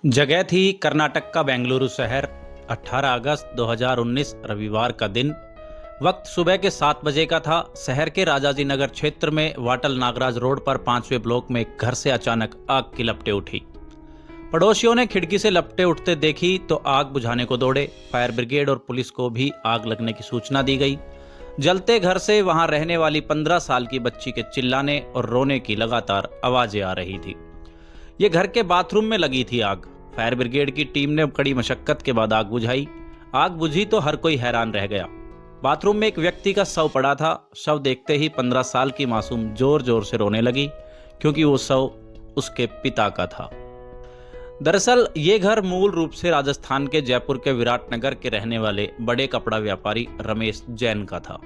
जगह थी कर्नाटक का बेंगलुरु शहर। 18 अगस्त 2019 रविवार का दिन। वक्त सुबह के 7 बजे का था। शहर के राजाजी नगर क्षेत्र में वाटल नागराज रोड पर 5वें ब्लॉक में एक घर से अचानक आग की लपटें उठी। पड़ोसियों ने खिड़की से लपटें उठते देखी तो आग बुझाने को दौड़े। फायर ब्रिगेड और पुलिस को भी आग लगने की सूचना दी गई। जलते घर से वहां रहने वाली 15 साल की बच्ची के चिल्लाने और रोने की लगातार आवाजें आ रही थी। ये घर के बाथरूम में लगी थी आग। फायर ब्रिगेड की टीम ने कड़ी मशक्कत के बाद आग बुझाई। आग बुझी तो हर कोई हैरान रह गया। बाथरूम में एक व्यक्ति का शव पड़ा था। शव देखते ही 15 साल की मासूम जोर जोर से रोने लगी, क्योंकि वो शव उसके पिता का था। दरअसल ये घर मूल रूप से राजस्थान के जयपुर के विराटनगर के रहने वाले बड़े कपड़ा व्यापारी रमेश जैन का था।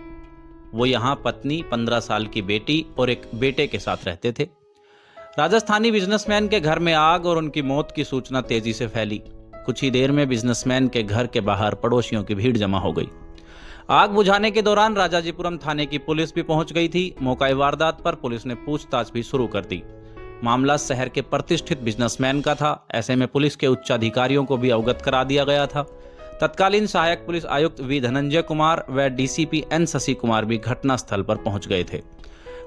वो यहाँ पत्नी, 15 साल की बेटी और एक बेटे के साथ रहते थे। राजस्थानी बिजनेसमैन के घर में आग और उनकी मौत की सूचना तेजी से फैली। कुछ ही देर में बिजनेसमैन के घर के बाहर पड़ोसियों की भीड़ जमा हो गई। आग बुझाने के दौरान राजाजीपुरम थाने की पुलिस भी पहुंच गई थी। मौका वारदात पर पुलिस ने पूछताछ भी शुरू कर दी। मामला शहर के प्रतिष्ठित बिजनेसमैन का था। ऐसे में पुलिस के उच्च अधिकारियों को भी अवगत करा दिया गया था। तत्कालीन सहायक पुलिस आयुक्त वी धनंजय कुमार व डीसीपी एन शशि कुमार भी घटनास्थल पर पहुंच गए थे।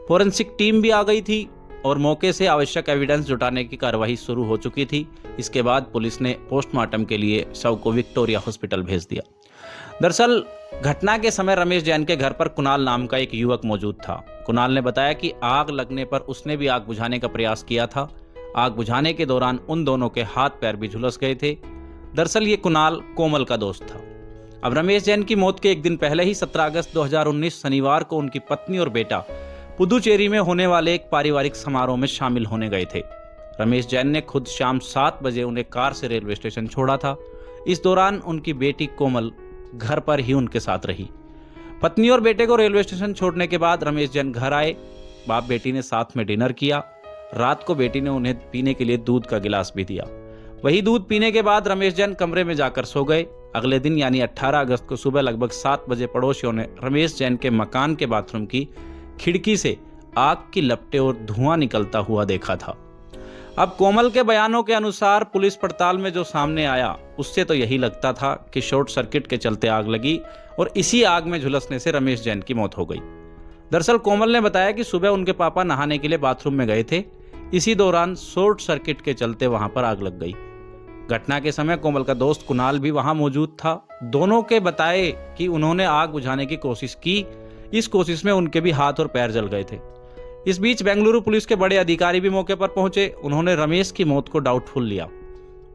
फोरेंसिक टीम भी आ गई थी और मौके से आवश्यक एविडेंस जुटाने की कार्रवाई शुरू हो चुकी थी। इसके बाद पुलिस ने पोस्टमार्टम के लिए शव को विक्टोरिया हॉस्पिटल भेज दिया। दरअसल घटना के समय रमेश जैन के घर पर कुणाल नाम का एक युवक मौजूद था। कुणाल ने बताया कि आग लगने पर उसने भी आग बुझाने का प्रयास किया था। आग बुझाने के दौरान उन दोनों के हाथ पैर भी झुलस गए थे। दरअसल ये कुणाल कोमल का दोस्त था। अब रमेश जैन की मौत के एक दिन पहले ही 17 अगस्त 2019 शनिवार को उनकी पत्नी और बेटा पुदुचेरी में होने वाले एक पारिवारिक समारोह में शामिल होने गए थे। रमेश जैन ने खुद शाम 7 बजे उन्हें कार से रेलवे स्टेशन छोड़ा था। इस दौरान उनकी बेटी कोमल घर पर ही उनके साथ रही। पत्नी और बेटे को रेलवे स्टेशन छोड़ने के बाद रमेश जैन घर आए। बाप बेटी ने साथ में डिनर किया। रात को बेटी ने उन्हें पीने के लिए दूध का गिलास भी दिया। वही दूध पीने के बाद रमेश जैन कमरे में जाकर सो गए। अगले दिन यानी 18 अगस्त को सुबह लगभग 7 बजे पड़ोसियों ने रमेश जैन के मकान के बाथरूम की खिड़की से आग की लपटें और धुआं निकलता हुआ देखा था। अब कोमल के बयानों के अनुसार पुलिस पड़ताल में जो सामने आया उससे तो यही लगता था कि शॉर्ट सर्किट के चलते आग लगी और इसी आग में झुलसने से रमेश जैन की मौत हो गई। दरअसल कोमल ने बताया कि सुबह उनके पापा नहाने के लिए बाथरूम में गए थे। इसी दौरान शॉर्ट सर्किट के चलते वहां पर आग लग गई। घटना के समय कोमल का दोस्त कुणाल भी वहां मौजूद था। दोनों के बताए कि उन्होंने आग बुझाने की कोशिश की। इस कोशिश में उनके भी हाथ और पैर जल गए थे। इस बीच बेंगलुरु पुलिस के बड़े अधिकारी भी मौके पर पहुंचे। उन्होंने रमेश की मौत को डाउटफुल लिया।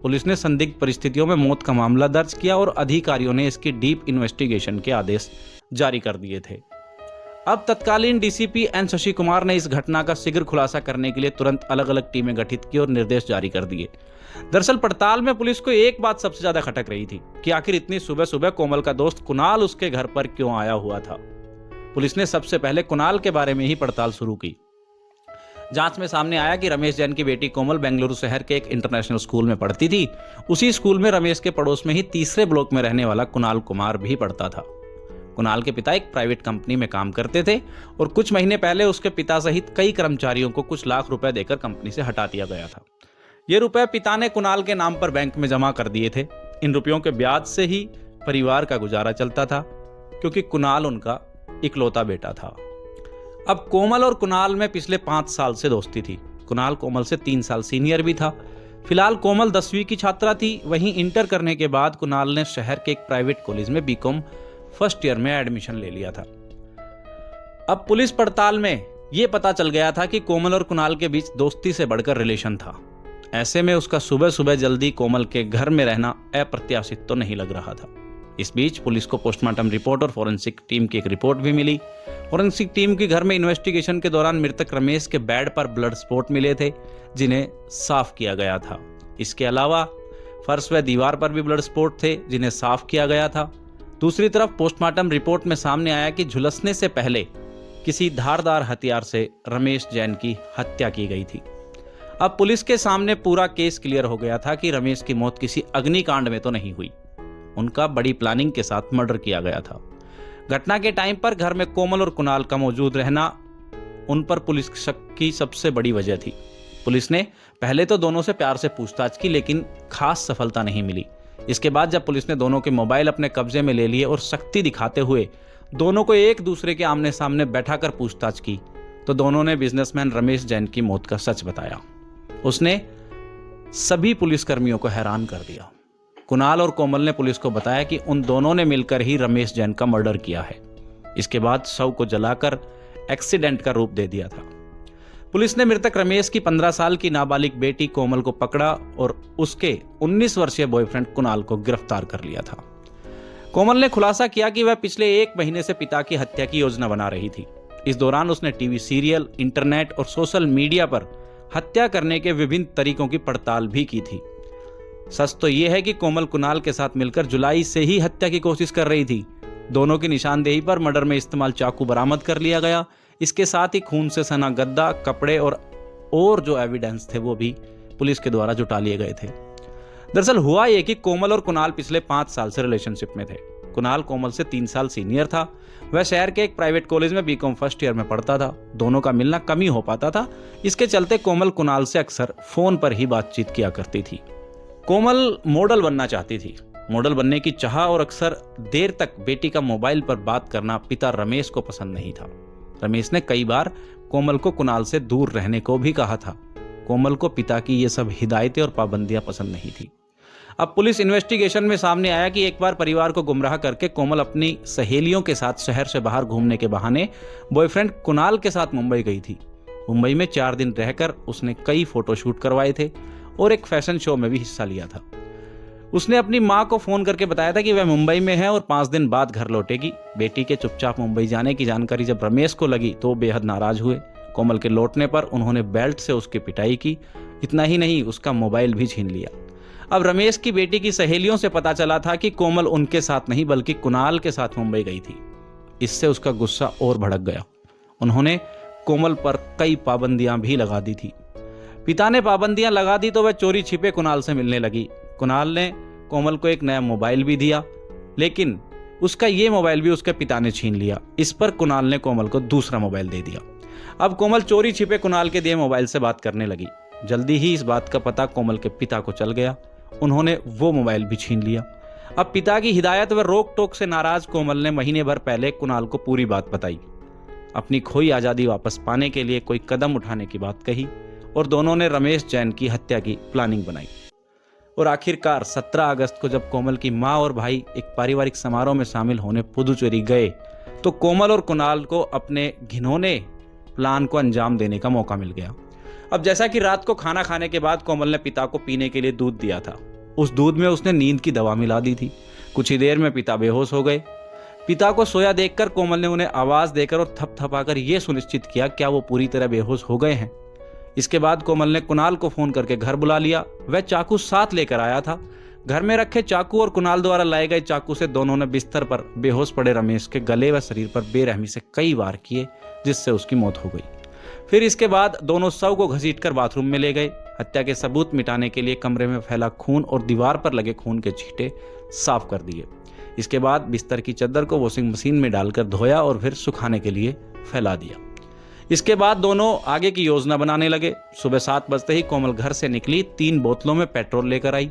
पुलिस ने संदिग्ध परिस्थितियों में मौत का मामला दर्ज किया और अधिकारियों ने इसकी डीप इन्वेस्टिगेशन के आदेश जारी कर दिए थे। अब तत्कालीन डीसीपी एन शशि कुमार ने इस घटना का शीघ्र खुलासा करने के लिए तुरंत अलग अलग टीमें गठित की और निर्देश जारी कर दिए। दरअसल पड़ताल में पुलिस को एक बात सबसे ज्यादा खटक रही थी कि आखिर इतनी सुबह सुबह कोमल का दोस्त कुणाल उसके घर पर क्यों आया हुआ था। पुलिस ने सबसे पहले कुणाल के बारे में ही पड़ताल शुरू की। जांच में सामने आया कि रमेश जैन की बेटी कोमल बेंगलुरु शहर के एक इंटरनेशनल स्कूल में पढ़ती थी। उसी स्कूल में रमेश के पड़ोस में ही तीसरे ब्लॉक में रहने वाला कुणाल कुमार भी पढ़ता था। कुणाल के पिता एक प्राइवेट कंपनी में काम करते थे और कुछ महीने पहले उसके पिता सहित कई कर्मचारियों को कुछ लाख रुपए देकर कंपनी से हटा दिया गया था। ये रुपए पिता ने कुणाल के नाम पर बैंक में जमा कर दिए थे। इन रुपयों के ब्याज से ही परिवार का गुजारा चलता था, क्योंकि कुणाल उनका इकलौता बेटा था। अब कोमल और कुणाल में पिछले 5 साल से दोस्ती थी। कुणाल कोमल से 3 साल सीनियर भी था। फिलहाल कोमल 10वीं की छात्रा थी। वहीं इंटर करने के बाद कुणाल ने शहर के एक प्राइवेट कॉलेज में बीकॉम फर्स्ट ईयर में एडमिशन ले लिया था। अब पुलिस पड़ताल में यह पता चल गया था कि कोमल और कुणाल के बीच दोस्ती से बढ़कर रिलेशन था। ऐसे में उसका सुबह सुबह जल्दी कोमल के घर में रहना अप्रत्याशित तो नहीं लग रहा था। इस बीच पुलिस को पोस्टमार्टम रिपोर्ट और फोरेंसिक टीम की एक रिपोर्ट भी मिली। फोरेंसिक टीम की घर में इन्वेस्टिगेशन के दौरान मृतक रमेश के बेड पर ब्लड स्पॉट मिले थे, जिन्हें साफ किया गया था। इसके अलावा फर्श व दीवार पर भी ब्लड स्पॉट थे, जिन्हें साफ किया गया था। दूसरी तरफ पोस्टमार्टम रिपोर्ट में सामने आया कि झुलसने से पहले किसी धारदार हथियार से रमेश जैन की हत्या की गई थी। अब पुलिस के सामने पूरा केस क्लियर हो गया था कि रमेश की मौत किसी अग्निकांड में तो नहीं हुई। उनका बड़ी प्लानिंग के साथ मर्डर किया गया था। घटना के टाइम पर घर में कोमल और कुणाल का मौजूद रहना उन पर पुलिस शक की सबसे बड़ी वजह थी। पुलिस ने पहले तो दोनों से प्यार से पूछताछ की, लेकिन खास सफलता नहीं मिली। इसके बाद जब पुलिस ने दोनों के मोबाइल अपने कब्जे में ले लिए और सख्ती दिखाते हुए दोनों को एक दूसरे के आमने सामने बैठाकर पूछताछ की, तो दोनों ने बिजनेसमैन रमेश जैन की मौत का सच बताया। उसने सभी पुलिसकर्मियों को हैरान कर दिया। कुणाल और कोमल ने पुलिस को बताया कि उन दोनों ने मिलकर ही रमेश जैन का मर्डर किया है। इसके बाद शव को जलाकर एक्सीडेंट का रूप दे दिया था। पुलिस ने मृतक रमेश की 15 साल की नाबालिग बेटी कोमल को पकड़ा और उसके 19 वर्षीय बॉयफ्रेंड कुणाल को गिरफ्तार कर लिया था। कोमल ने खुलासा किया कि वह पिछले 1 महीने से पिता की हत्या की योजना बना रही थी। इस दौरान उसने टीवी सीरियल, इंटरनेट और सोशल मीडिया पर हत्या करने के विभिन्न तरीकों की पड़ताल भी की थी। सच तो यह है कि कोमल कुणाल के साथ मिलकर जुलाई से ही हत्या की कोशिश कर रही थी। दोनों की निशानदेही पर मर्डर में इस्तेमाल चाकू बरामद कर लिया गया। इसके साथ ही खून से सना गद्दा, कपड़े और जो एविडेंस थे वो भी पुलिस के द्वारा जुटा लिए गए थे। दरअसल हुआ यह कि कोमल और कुणाल पिछले 5 साल से रिलेशनशिप में थे। कुणाल कोमल से 3 साल सीनियर था। वह शहर के एक प्राइवेट कॉलेज में बीकॉम फर्स्ट ईयर में पढ़ता था। दोनों का मिलना कम ही हो पाता था। इसके चलते कोमल कुणाल से अक्सर फोन पर ही बातचीत किया करती थी। कोमल मॉडल बनना चाहती थी। मॉडल बनने की चाह और अक्सर देर तक बेटी का मोबाइल पर बात करना पिता रमेश को पसंद नहीं था। रमेश ने कई बार कोमल को कुणाल से दूर रहने को भी कहा था। कोमल को पिता की ये सब हिदायतें और पाबंदियां पसंद नहीं थी। अब पुलिस इन्वेस्टिगेशन में सामने आया कि एक बार परिवार को गुमराह करके कोमल अपनी सहेलियों के साथ शहर से बाहर घूमने के बहाने बॉयफ्रेंड कुणाल के साथ मुंबई गई थी। मुंबई में 4 दिन रहकर उसने कई फोटोशूट करवाए थे और एक फैशन शो में भी हिस्सा लिया था। उसने अपनी मां को फोन करके बताया था कि वह मुंबई में है और 5 दिन बाद घर लौटेगी। बेटी के चुपचाप मुंबई जाने की जानकारी जब रमेश को लगी तो वो बेहद नाराज हुए। कोमल के लौटने पर उन्होंने बेल्ट से उसकी पिटाई की। इतना ही नहीं, उसका मोबाइल भी छीन लिया। अब रमेश की बेटी की सहेलियों से पता चला था कि कोमल उनके साथ नहीं बल्कि कुणाल के साथ मुंबई गई थी। इससे उसका गुस्सा और भड़क गया। उन्होंने कोमल पर कई पाबंदियां भी लगा दी थी। पिता ने पाबंदियां लगा दी तो वह चोरी छिपे कुणाल से मिलने लगी। कुणाल ने कोमल को एक नया मोबाइल भी दिया, लेकिन उसका ये मोबाइल भी उसके पिता ने छीन लिया। इस पर कुणाल ने कोमल को दूसरा मोबाइल दे दिया। अब कोमल चोरी छिपे कुणाल के दिए मोबाइल से बात करने लगी। जल्दी ही इस बात का पता कोमल के पिता को चल गया। उन्होंने वो मोबाइल भी छीन लिया। अब पिता की हिदायत व रोक टोक से नाराज कोमल ने महीने भर पहले कुणाल को पूरी बात बताई। अपनी खोई आज़ादी वापस पाने के लिए कोई कदम उठाने की बात कही और दोनों ने रमेश जैन की हत्या की प्लानिंग बनाई। और आखिरकार 17 अगस्त को जब कोमल की मां और भाई एक पारिवारिक समारोह में शामिल होने पुदुचेरी गए तो कोमल और कुणाल को अपने घिनौने प्लान को अंजाम देने का मौका मिल गया। अब जैसा कि रात को खाना खाने के बाद कोमल ने पिता को पीने के लिए दूध दिया था। उस दूध में उसने नींद की दवा मिला दी थी। कुछ ही देर में पिता बेहोश हो गए। पिता को सोया देखकर कोमल ने उन्हें आवाज देकर और थपथपाकर यह सुनिश्चित किया क्या वो पूरी तरह बेहोश हो गए हैं। इसके बाद कोमल ने कुणाल को फोन करके घर बुला लिया। वह चाकू साथ लेकर आया था। घर में रखे चाकू और कुणाल द्वारा लाए गए चाकू से दोनों ने बिस्तर पर बेहोश पड़े रमेश के गले व शरीर पर बेरहमी से कई वार किए, जिससे उसकी मौत हो गई। फिर इसके बाद दोनों शव को घसीटकर बाथरूम में ले गए। हत्या के सबूत मिटाने के लिए कमरे में फैला खून और दीवार पर लगे खून के छींटे साफ कर दिए। इसके बाद बिस्तर की चादर को वॉशिंग मशीन में डालकर धोया और फिर सुखाने के लिए फैला दिया। इसके बाद दोनों आगे की योजना बनाने लगे। सुबह 7 बजते ही कोमल घर से निकली। 3 बोतलों में पेट्रोल लेकर आई।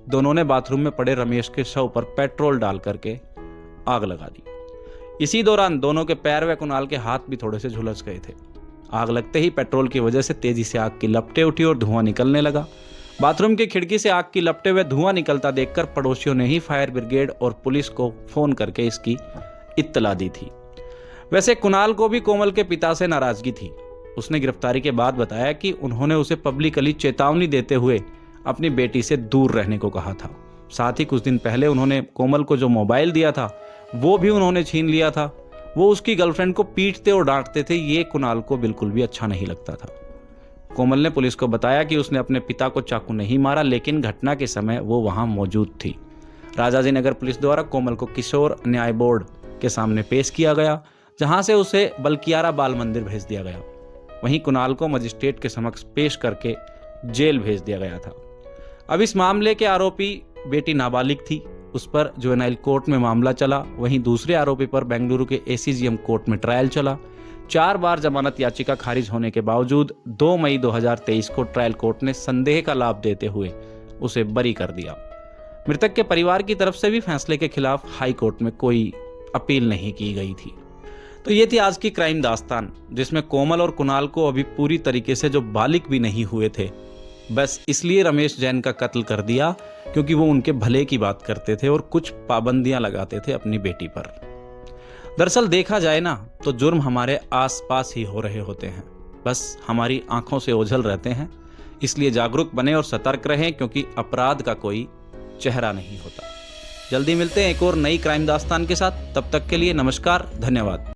दोनों ने बाथरूम में पड़े रमेश के शव पर पेट्रोल डाल करके आग लगा दी। इसी दौरान दोनों के पैर व कुणाल के हाथ भी थोड़े से झुलस गए थे। आग लगते ही पेट्रोल की वजह से तेजी से आग की लपटें उठी और धुआं निकलने लगा। बाथरूम की खिड़की से आग की लपटें व धुआं निकलता देखकर पड़ोसियों ने ही फायर ब्रिगेड और पुलिस को फोन करके इसकी इत्तला दी थी। वैसे कुणाल को भी कोमल के पिता से नाराजगी थी। उसने गिरफ्तारी के बाद बताया कि उन्होंने उसे पब्लिकली चेतावनी देते हुए अपनी बेटी से दूर रहने को कहा था। साथ ही कुछ दिन पहले उन्होंने कोमल को जो मोबाइल दिया था वो भी उन्होंने छीन लिया था। वो उसकी गर्लफ्रेंड को पीटते और डांटते थे। ये कुणाल को बिल्कुल भी अच्छा नहीं लगता था। कोमल ने पुलिस को बताया कि उसने अपने पिता को चाकू नहीं मारा, लेकिन घटना के समय वो वहां मौजूद थी। राजाजी नगर पुलिस द्वारा कोमल को किशोर न्याय बोर्ड के सामने पेश किया गया, जहां से उसे बल्कियारा बाल मंदिर भेज दिया गया। वहीं कुणाल को मजिस्ट्रेट के समक्ष पेश करके जेल भेज दिया गया था। अब इस मामले के आरोपी बेटी नाबालिग थी, उस पर जुवेनाइल कोर्ट में मामला चला। वहीं दूसरे आरोपी पर बेंगलुरु के एसीजीएम कोर्ट में ट्रायल चला। 4 बार जमानत याचिका खारिज होने के बावजूद 2 मई 2023 को ट्रायल कोर्ट ने संदेह का लाभ देते हुए उसे बरी कर दिया। मृतक के परिवार की तरफ से भी फैसले के खिलाफ हाई कोर्ट में कोई अपील नहीं की गई थी। तो ये थी आज की क्राइम दास्तान, जिसमें कोमल और कुणाल को अभी पूरी तरीके से जो बालिग भी नहीं हुए थे, बस इसलिए रमेश जैन का कत्ल कर दिया क्योंकि वो उनके भले की बात करते थे और कुछ पाबंदियां लगाते थे अपनी बेटी पर। दरअसल देखा जाए ना तो जुर्म हमारे आसपास ही हो रहे होते हैं, बस हमारी आंखों से ओझल रहते हैं। इसलिए जागरूक बने और सतर्क रहें, क्योंकि अपराध का कोई चेहरा नहीं होता। जल्दी मिलते हैं एक और नई क्राइम दास्तान के साथ। तब तक के लिए नमस्कार, धन्यवाद।